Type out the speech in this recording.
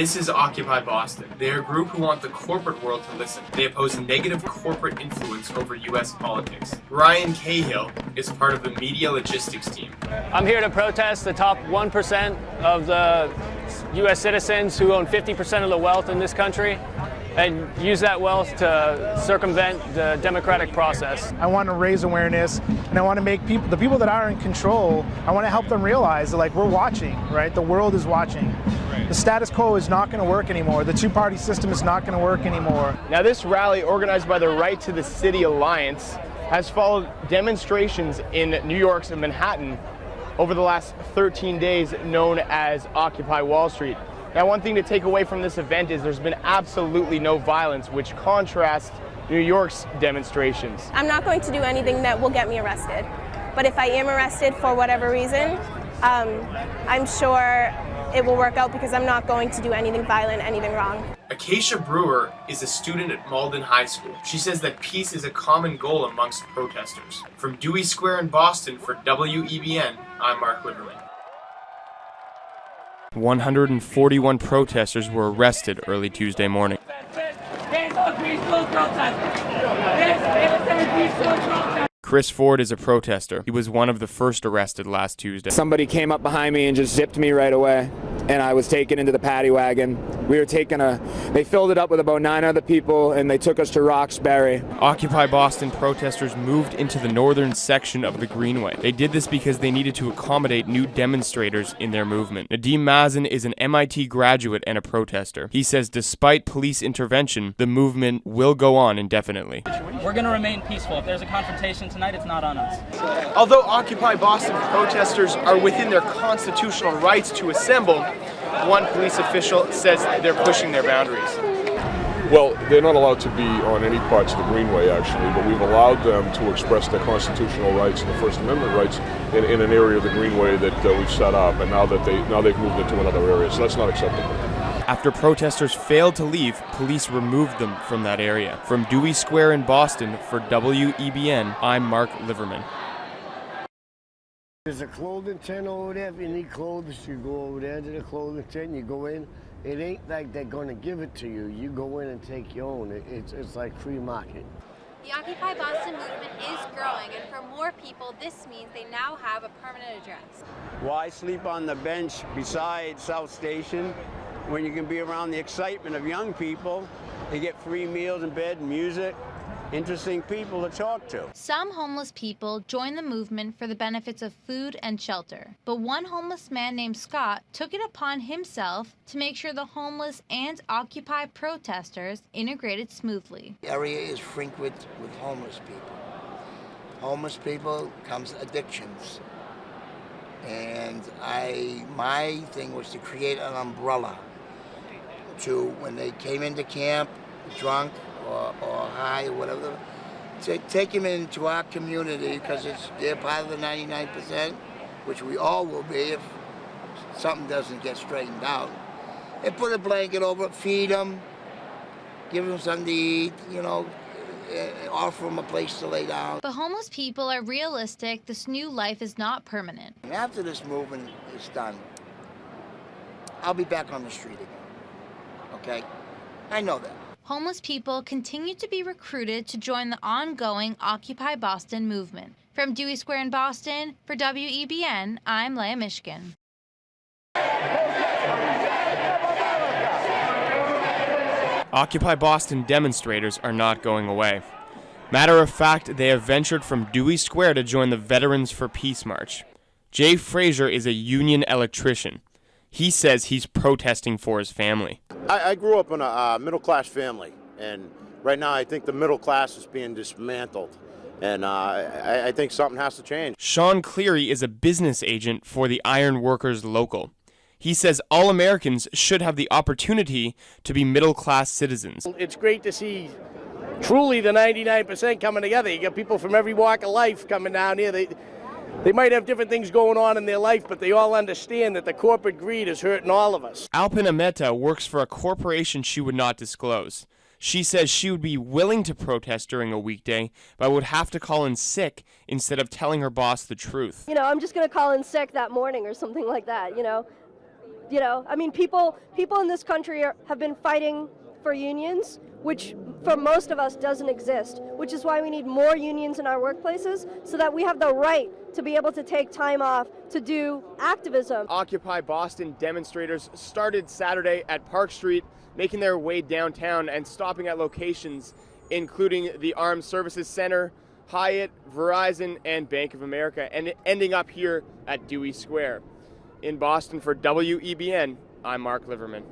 This is Occupy Boston. They're a group who want the corporate world to listen. They oppose negative corporate influence over U.S. politics. Ryan Cahill is part of the media logistics team. I'm here to protest the top 1% of the U.S. citizens who own 50% of the wealth in this country and use that wealth to circumvent the democratic process. I want to raise awareness, and I want to make the people that are in control, I want to help them realize that, like, we're watching, right? The world is watching. The status quo is not going to work anymore. The two-party system is not going to work anymore. Now, this rally, organized by the Right to the City Alliance, has followed demonstrations in New York's Manhattan over the last 13 days, known as Occupy Wall Street. Now, one thing to take away from this event is there's been absolutely no violence, which contrasts New York's demonstrations. I'm not going to do anything that will get me arrested, but if I am arrested for whatever reason, I'm sure it will work out because I'm not going to do anything violent, anything wrong. Acacia Brewer is a student at Malden High School. She says that peace is a common goal amongst protesters. From Dewey Square in Boston for WEBN, I'm Marc Liverman. 141 protesters were arrested early Tuesday morning. Chris Ford is a protester. He was one of the first arrested last Tuesday. Somebody came up behind me and just zipped me right away, and I was taken into the paddy wagon. They filled it up with about 9 other people, and they took us to Roxbury. Occupy Boston protesters moved into the northern section of the Greenway. They did this because they needed to accommodate new demonstrators in their movement. Nadim Mazen is an MIT graduate and a protester. He says despite police intervention, the movement will go on indefinitely. We're going to remain peaceful. If there's a confrontation tonight, it's not on us. Although Occupy Boston protesters are within their constitutional rights to assemble, one police official says they're pushing their boundaries. Well, they're not allowed to be on any parts of the Greenway, actually, but we've allowed them to express their constitutional rights and the First Amendment rights in an area of the Greenway that we've set up, and now they've moved into another area, so that's not acceptable. After protesters failed to leave, police removed them from that area. From Dewey Square in Boston for WEBN, I'm Marc Liverman. There's a clothing tent over there. If you need clothes, you go over there to the clothing tent, you go in. It ain't like they're going to give it to you. You go in and take your own. It's like free market. The Occupy Boston movement is growing, and for more people, this means they now have a permanent address. Why sleep on the bench beside South Station when you can be around the excitement of young people? They get free meals and bed, music, interesting people to talk to. Some homeless people join the movement for the benefits of food and shelter, but one homeless man named Scott took it upon himself to make sure the homeless and Occupy protesters integrated smoothly. The area is frequent with homeless people. Homeless people comes addictions. And my thing was to create an umbrella to, when they came into camp, drunk or high or whatever, to take them into our community because they're part of the 99%, which we all will be if something doesn't get straightened out. And put a blanket over it, feed them, give them something to eat, offer them a place to lay down. But homeless people are realistic. This new life is not permanent. And after this movement is done, I'll be back on the street again, okay? I know that. Homeless people continue to be recruited to join the ongoing Occupy Boston movement. From Dewey Square in Boston, for WEBN, I'm Leah Mishkin. Occupy Boston demonstrators are not going away. Matter of fact, they have ventured from Dewey Square to join the Veterans for Peace March. Jay Frazier is a union electrician. He says he's protesting for his family. I grew up in a middle-class family, and right now I think the middle class is being dismantled, and I think something has to change. Sean Cleary is a business agent for the Iron Workers Local. He says all Americans should have the opportunity to be middle-class citizens. It's great to see truly the 99% coming together. You got people from every walk of life coming down here. They might have different things going on in their life, but they all understand that the corporate greed is hurting all of us. Alpina Mehta works for a corporation she would not disclose. She says she would be willing to protest during a weekday, but would have to call in sick instead of telling her boss the truth. I'm just going to call in sick that morning or something like that, You know, I mean, people in this country have been fighting for unions, which for most of us doesn't exist, which is why we need more unions in our workplaces so that we have the right to be able to take time off to do activism. Occupy Boston demonstrators started Saturday at Park Street, making their way downtown and stopping at locations including the Armed Services Center, Hyatt, Verizon, and Bank of America, and ending up here at Dewey Square. In Boston for WEBN, I'm Marc Liverman.